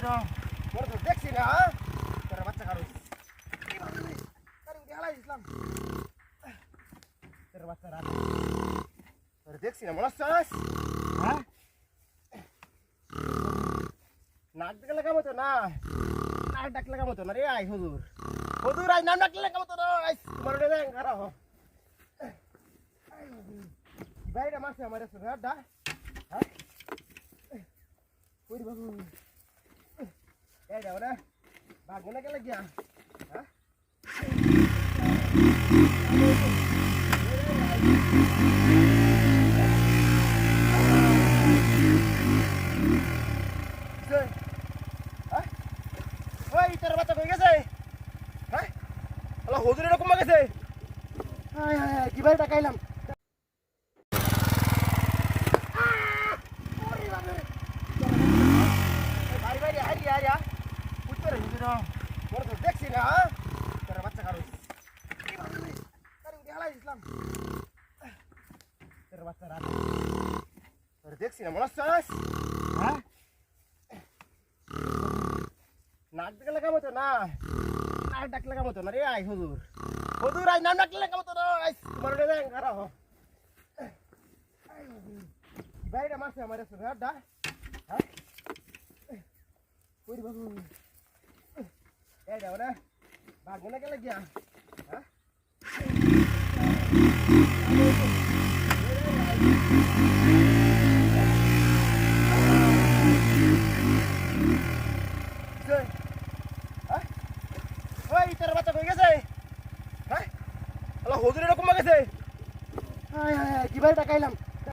তোর তো দেখছি না তোর বাচ্চা কারো ইসলাম তোর বাচ্চা রাত তোর দেখছি না মনে হচ্ছিস হ্যাঁ নাক ডাকলে কাম হতো না নাক ডাকলে কাম হতো না রে আই হুজুর হুজুর আই নাম ডাকলে কাম হতো না তোমার খারাপ বাইরে মাসে আমার দা হ্যাঁ ওই বাবু এই দাও না ভাগো না গেলে গিয়া হ্যাঁ ওই তোর বাচ্চা কই গেছে হ্যাঁ আল্লাহ হুজুর এরকম গেছে হায় হায় কি ভাই টাকাইলাম দেখছি না তোর বাচ্চা কারো ইসলাম তোর বাচ্চা রাত তোর দেখছি না মনে হচ্ছিস হ্যাঁ নাক ডাকলে কাম হতো না নাক ডাকলে কাম হতো না রে আই হুজুর হুজুর আই নাম ডাকলে কাম হতো না তোমার খারাপ বাইরে মাসে আমার দা হ্যাঁ ওই বাবু এই দাও না ভাগো না গেলে গিয়া হ্যাঁ ওই তোর বাচ্চা কই গেছে হ্যাঁ আল্লাহ হুজুর এরকম গেছে হায় হায় কি ভাই টাকাইলাম